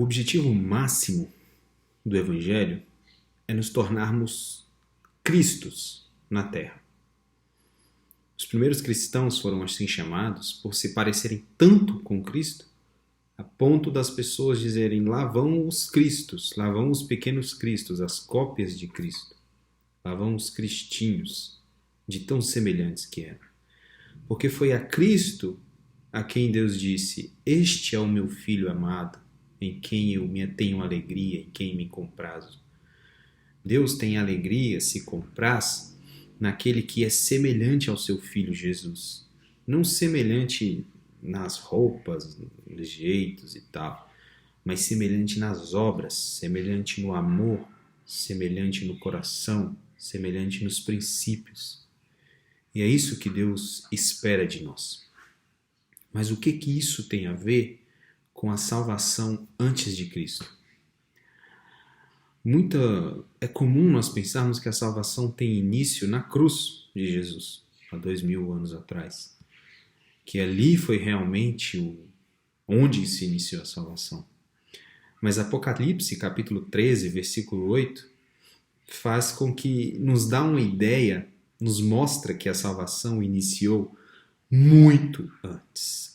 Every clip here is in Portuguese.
O objetivo máximo do Evangelho é nos tornarmos Cristos na Terra. Os primeiros cristãos foram assim chamados por se parecerem tanto com Cristo, a ponto das pessoas dizerem: lá vão os Cristos, lá vão os pequenos Cristos, as cópias de Cristo, lá vão os cristinhos, de tão semelhantes que eram. Porque foi a Cristo a quem Deus disse: este é o meu Filho amado, em quem eu tenho alegria, em quem me comprazo. Deus tem alegria, se compraz, naquele que é semelhante ao seu Filho Jesus. Não semelhante nas roupas, nos jeitos e tal, mas semelhante nas obras, semelhante no amor, semelhante no coração, semelhante nos princípios. E é isso que Deus espera de nós. Mas o que isso tem a ver com a salvação antes de Cristo? É comum nós pensarmos que a salvação tem início na cruz de Jesus, há 2000 anos atrás. Que ali foi realmente onde se iniciou a salvação. Mas Apocalipse, capítulo 13, versículo 8, faz com que nos dá uma ideia, nos mostra que a salvação iniciou muito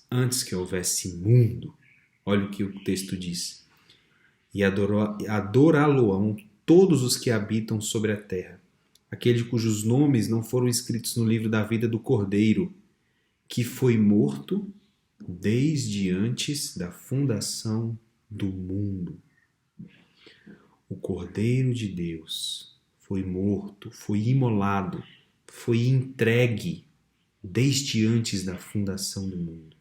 antes que houvesse mundo. Olha o que o texto diz. E adorá-lo-ão todos os que habitam sobre a terra, aquele cujos nomes não foram escritos no livro da vida do Cordeiro, que foi morto desde antes da fundação do mundo. O Cordeiro de Deus foi morto, foi imolado, foi entregue desde antes da fundação do mundo.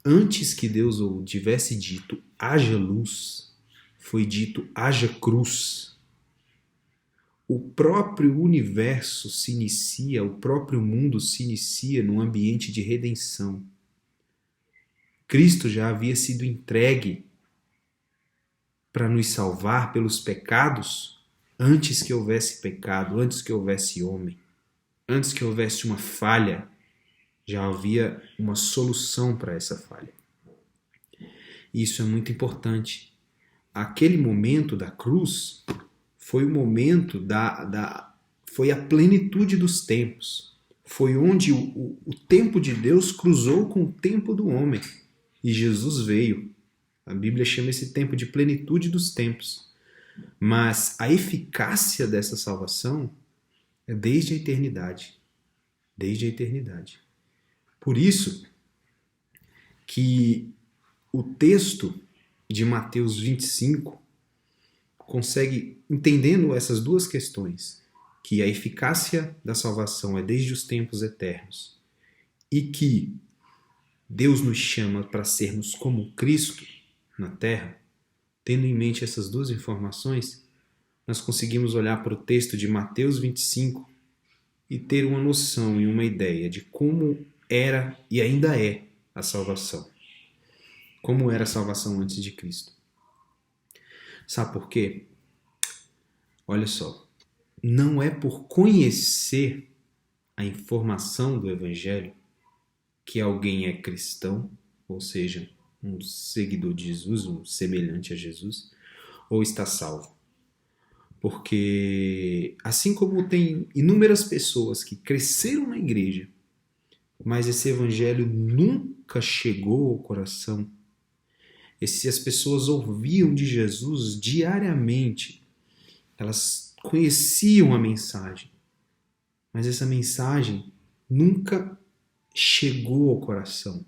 Antes que Deus tivesse dito haja luz, foi dito haja cruz. O próprio universo se inicia, o próprio mundo se inicia num ambiente de redenção. Cristo já havia sido entregue para nos salvar pelos pecados antes que houvesse pecado, antes que houvesse homem, antes que houvesse uma falha, já havia uma solução para essa falha. Isso é muito importante. Aquele momento da cruz foi o momento foi a plenitude dos tempos. Foi onde o tempo de Deus cruzou com o tempo do homem. E Jesus veio. A Bíblia chama esse tempo de plenitude dos tempos. Mas a eficácia dessa salvação é desde a eternidade. Desde a eternidade. Por isso que o texto de Mateus 25 consegue, entendendo essas duas questões, que a eficácia da salvação é desde os tempos eternos e que Deus nos chama para sermos como Cristo na Terra, tendo em mente essas duas informações, nós conseguimos olhar para o texto de Mateus 25 e ter uma noção e uma ideia de como era e ainda é a salvação. Como era a salvação antes de Cristo. Sabe por quê? Olha só, não é por conhecer a informação do Evangelho que alguém é cristão, ou seja, um seguidor de Jesus, um semelhante a Jesus, ou está salvo. Porque assim como tem inúmeras pessoas que cresceram na igreja, mas esse Evangelho nunca chegou ao coração, as pessoas ouviam de Jesus diariamente, elas conheciam a mensagem, mas essa mensagem nunca chegou ao coração,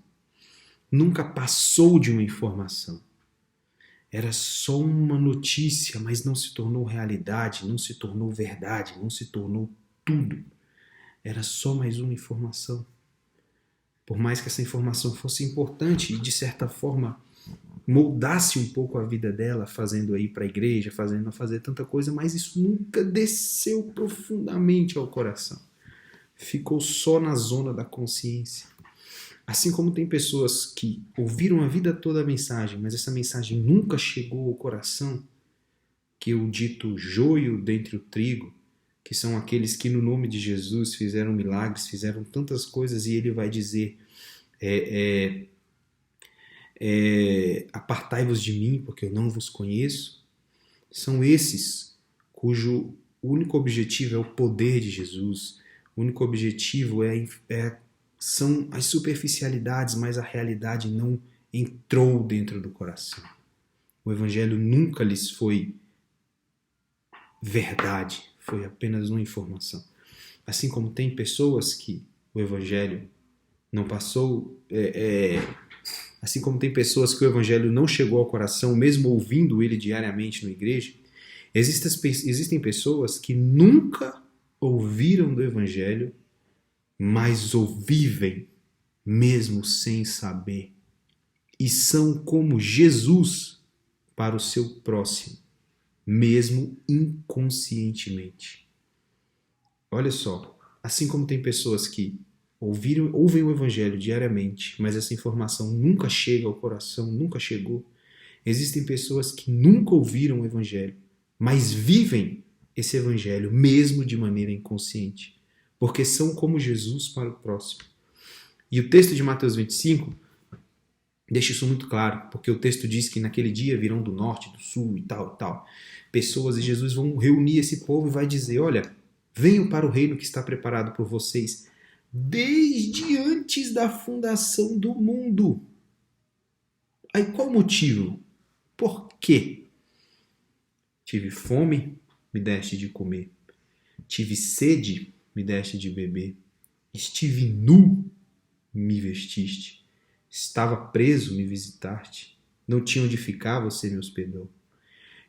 nunca passou de uma informação. Era só uma notícia, mas não se tornou realidade, não se tornou verdade, não se tornou tudo. Era só mais uma informação. Por mais que essa informação fosse importante e, de certa forma, moldasse um pouco a vida dela, fazendo aí para a igreja, fazendo fazer tanta coisa, mas isso nunca desceu profundamente ao coração. Ficou só na zona da consciência. Assim como tem pessoas que ouviram a vida toda a mensagem, mas essa mensagem nunca chegou ao coração, que o dito joio dentre o trigo, que são aqueles que no nome de Jesus fizeram milagres, fizeram tantas coisas, e ele vai dizer apartai-vos de mim, porque eu não vos conheço. São esses cujo único objetivo é o poder de Jesus, o único objetivo são as superficialidades, mas a realidade não entrou dentro do coração. O Evangelho nunca lhes foi verdade, foi apenas uma informação. Assim como tem pessoas que o Evangelho não passou, assim como tem pessoas que o Evangelho não chegou ao coração, mesmo ouvindo ele diariamente na igreja, existem pessoas que nunca ouviram do Evangelho, mas o vivem mesmo sem saber. E são como Jesus para o seu próximo, mesmo inconscientemente. Olha só, assim como tem pessoas que ouvem o Evangelho diariamente, mas essa informação nunca chega ao coração, nunca chegou. Existem pessoas que nunca ouviram o Evangelho, mas vivem esse Evangelho mesmo de maneira inconsciente, porque são como Jesus para o próximo. E o texto de Mateus 25 deixa isso muito claro, porque o texto diz que naquele dia virão do norte, do sul e tal, pessoas, e Jesus vão reunir esse povo e vai dizer, olha, venham para o reino que está preparado por vocês desde antes da fundação do mundo. Aí qual o motivo? Por quê? Tive fome, me deste de comer. Tive sede, me deste de beber. Estive nu, me vestiste. Estava preso, me visitaste. Não tinha onde ficar, você me hospedou.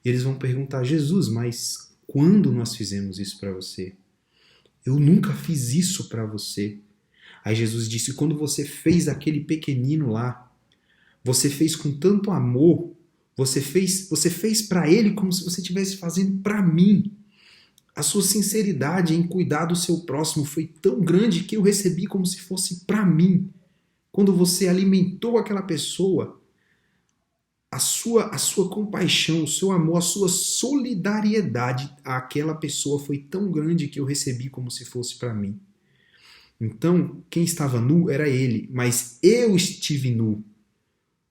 E eles vão perguntar, Jesus, mas quando nós fizemos isso para você? Eu nunca fiz isso para você. Aí Jesus disse, quando você fez aquele pequenino lá, você fez com tanto amor, você fez para ele como se você estivesse fazendo para mim. A sua sinceridade em cuidar do seu próximo foi tão grande que eu recebi como se fosse para mim. Quando você alimentou aquela pessoa, a sua compaixão, o seu amor, a sua solidariedade àquela pessoa foi tão grande que eu recebi como se fosse para mim. Então, quem estava nu era ele, mas eu estive nu.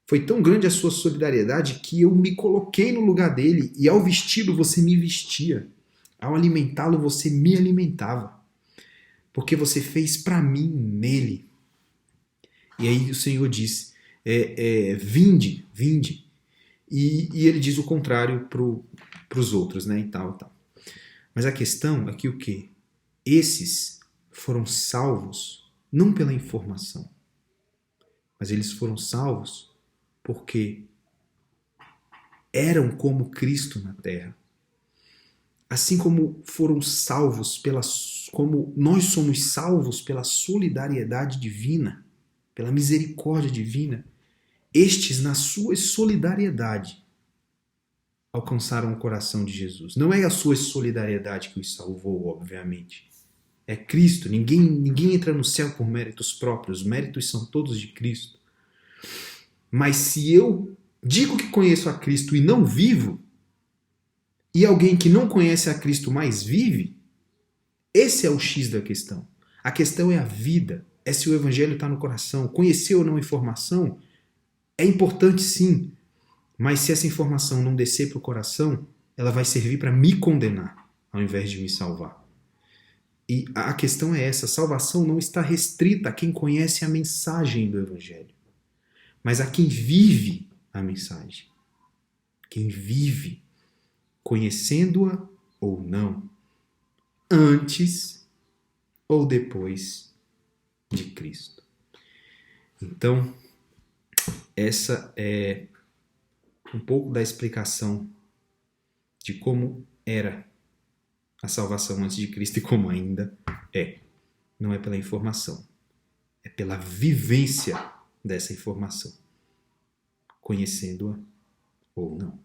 Foi tão grande a sua solidariedade que eu me coloquei no lugar dele e ao vesti-lo você me vestia. Ao alimentá-lo você me alimentava. Porque você fez para mim nele. E aí o Senhor diz, vinde. E ele diz o contrário para os outros, né? E tal. Mas a questão é que o quê? Esses foram salvos não pela informação, mas eles foram salvos porque eram como Cristo na terra. Assim como foram salvos como nós somos salvos pela solidariedade divina, pela misericórdia divina, estes, na sua solidariedade, alcançaram o coração de Jesus. Não é a sua solidariedade que os salvou, obviamente. É Cristo. Ninguém entra no céu por méritos próprios. Os méritos são todos de Cristo. Mas se eu digo que conheço a Cristo e não vivo, e alguém que não conhece a Cristo mais vive, esse é o X da questão. A questão é a vida. É se o Evangelho está no coração. Conhecer ou não a informação é importante sim, mas se essa informação não descer para o coração, ela vai servir para me condenar, ao invés de me salvar. E a questão é essa, a salvação não está restrita a quem conhece a mensagem do Evangelho, mas a quem vive a mensagem. Quem vive, conhecendo-a ou não, antes ou depois de Cristo. Então, essa é um pouco da explicação de como era a salvação antes de Cristo e como ainda é. Não é pela informação, é pela vivência dessa informação, conhecendo-a ou não.